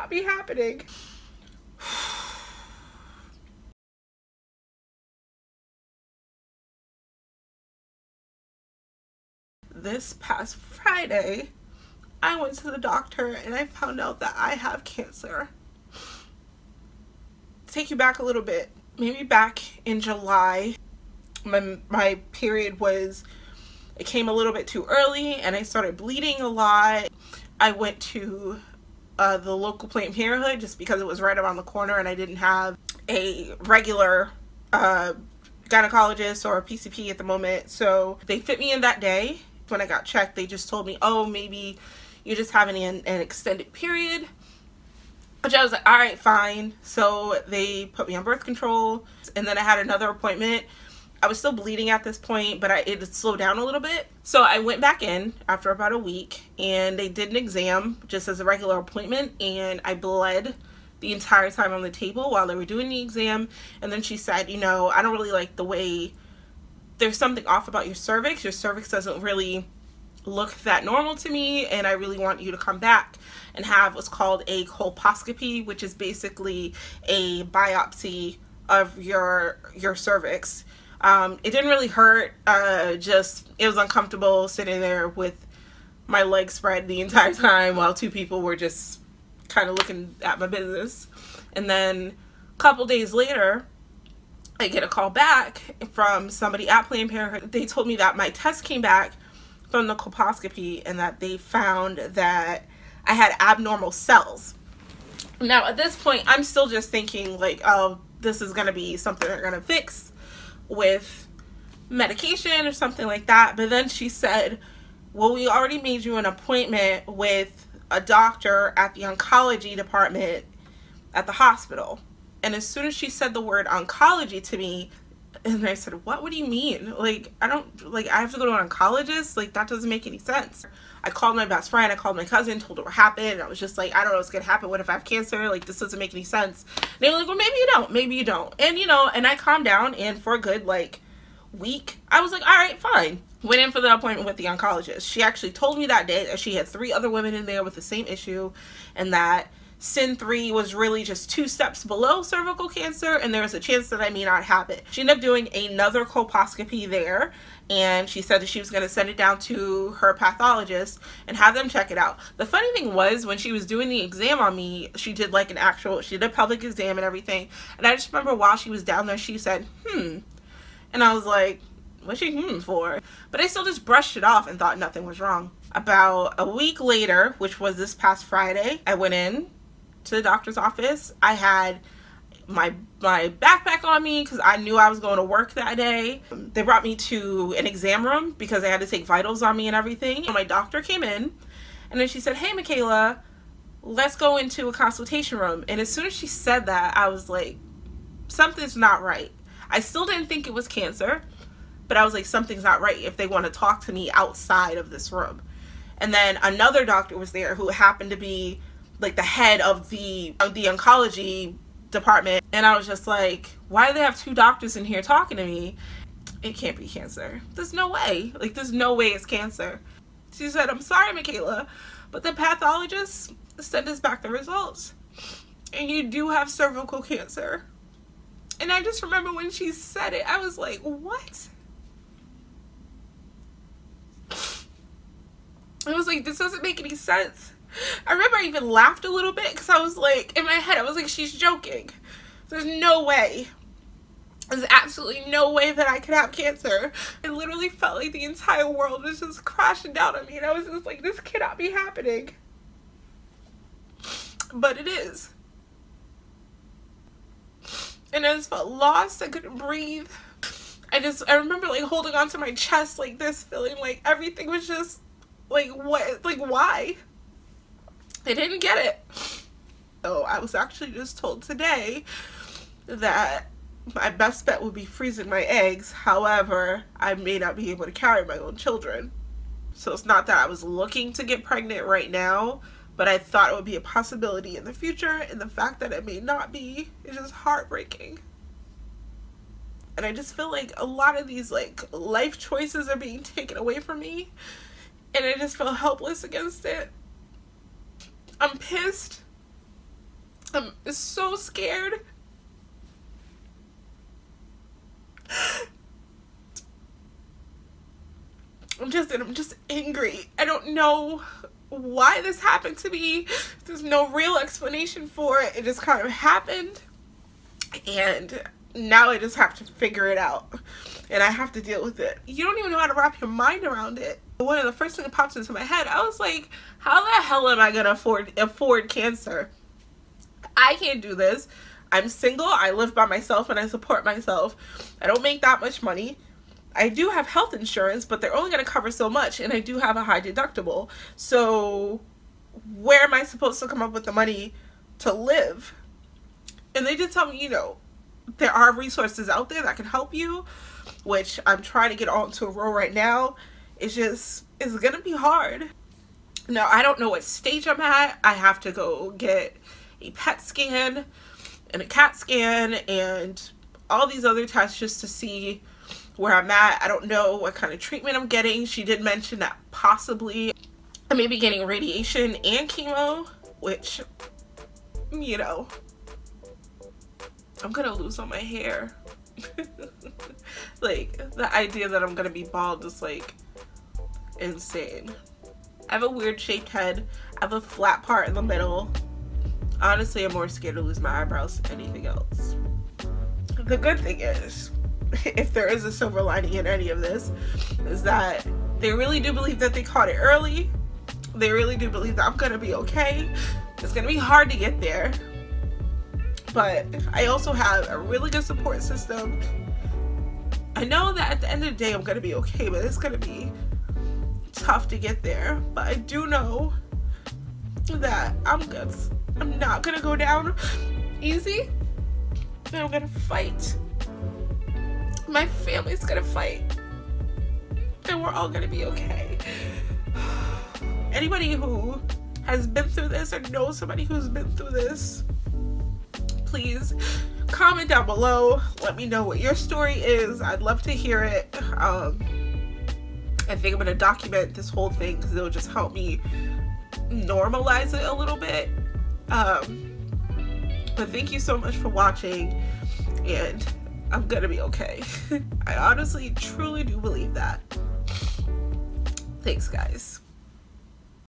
cannot be happening. This past Friday, I went to the doctor and I found out that I have cancer. Take you back a little bit. Maybe back in July, my period it came a little bit too early and I started bleeding a lot. I went to the local Planned Parenthood just because it was right around the corner and I didn't have a regular gynecologist or a PCP at the moment. So they fit me in that day. When I got checked, they just told me, oh, maybe you're just having an extended period. Which I was like, all right, fine. So they put me on birth control. And then I had another appointment. I was still bleeding at this point, but it had slowed down a little bit. So I went back in after about a week and they did an exam just as a regular appointment. And I bled the entire time on the table while they were doing the exam. And then she said, you know, I don't really like the way, there's something off about your cervix. Your cervix doesn't really look that normal to me, and I really want you to come back and have what's called a colposcopy, which is basically a biopsy of your cervix. It didn't really hurt, just it was uncomfortable sitting there with my legs spread the entire time while two people were just kind of looking at my business. And then a couple days later, I get a call back from somebody at Planned Parenthood. They told me that my test came back from the colposcopy and that they found that I had abnormal cells. Now at this point, I'm still just thinking like, oh, this is going to be something they're going to fix with medication or something like that. But then she said, well, we already made you an appointment with a doctor at the oncology department at the hospital. And as soon as she said the word oncology to me, and I said, what do you mean? Like, I have to go to an oncologist? Like, that doesn't make any sense. I called my best friend, I called my cousin, told her what happened, and I was just like, I don't know what's gonna happen. What if I have cancer? Like, this doesn't make any sense. And they were like, well, maybe you don't, maybe you don't. And, you know, and I calmed down, and for a good, like, week, I was like, all right, fine. Went in for the appointment with the oncologist. She actually told me that day that she had 3 other women in there with the same issue, and that SIN3 was really just 2 steps below cervical cancer, and there was a chance that I may not have it. She ended up doing another colposcopy there, and she said that she was going to send it down to her pathologist and have them check it out. The funny thing was, when she was doing the exam on me, she did like she did a pelvic exam and everything, and I just remember while she was down there, she said, and I was like, what's she for? But I still just brushed it off and thought nothing was wrong. About a week later, which was this past Friday, I went in to the doctor's office. I had my backpack on me because I knew I was going to work that day. They brought me to an exam room because they had to take vitals on me and everything. And my doctor came in and then she said, hey, Mykala, let's go into a consultation room. And as soon as she said that, I was like, something's not right. I still didn't think it was cancer, but I was like, something's not right if they want to talk to me outside of this room. And then another doctor was there who happened to be like the head of the oncology department, and I was just like, why do they have 2 doctors in here talking to me? It can't be cancer. There's no way. Like, there's no way it's cancer. She said, I'm sorry, Mykala, but the pathologist sent us back the results, and you do have cervical cancer. And I just remember when she said it, I was like, what? I was like, this doesn't make any sense. I remember I even laughed a little bit because I was like, in my head, I was like, she's joking. There's no way. There's absolutely no way that I could have cancer. I literally felt like the entire world was just crashing down on me. And I was just like, this cannot be happening. But it is. And I just felt lost. I couldn't breathe. I remember like holding onto my chest like this, feeling like everything was just like, what, like, why? I didn't get it. So I was actually just told today that my best bet would be freezing my eggs. However, I may not be able to carry my own children. So it's not that I was looking to get pregnant right now, but I thought it would be a possibility in the future, and the fact that it may not be is just heartbreaking. And I just feel like a lot of these like life choices are being taken away from me, and I just feel helpless against it. I'm pissed. I'm so scared. I'm just angry. I don't know why this happened to me. There's no real explanation for it. It just kind of happened. And now I just have to figure it out. And I have to deal with it. You don't even know how to wrap your mind around it. One of the first things that pops into my head, I was like, how the hell am I going to afford cancer? I can't do this. I'm single. I live by myself and I support myself. I don't make that much money. I do have health insurance, but they're only going to cover so much, and I do have a high deductible. So where am I supposed to come up with the money to live? And they did tell me, you know, there are resources out there that can help you, which I'm trying to get onto a roll right now. It's going to be hard. Now, I don't know what stage I'm at. I have to go get a PET scan and a CAT scan and all these other tests just to see where I'm at. I don't know what kind of treatment I'm getting. She did mention that possibly I may be getting radiation and chemo, which, you know, I'm gonna lose all my hair. Like, the idea that I'm gonna be bald is like insane. I have a weird shaped head. I have a flat part in the middle. Honestly, I'm more scared to lose my eyebrows than anything else. The good thing is, if there is a silver lining in any of this, is that they really do believe that they caught it early. They really do believe that I'm gonna be okay. It's gonna be hard to get there, but I also have a really good support system. I know that at the end of the day I'm gonna be okay, but it's gonna be tough to get there. But I do know that I'm not gonna go down easy, and I'm gonna fight. My family's gonna fight, and we're all gonna be okay. Anybody who has been through this or knows somebody who's been through this, please comment down below. Let me know what your story is. I'd love to hear it. I think I'm gonna document this whole thing because it'll just help me normalize it a little bit. But thank you so much for watching, and I'm gonna be okay. I honestly, truly do believe that. Thanks, guys.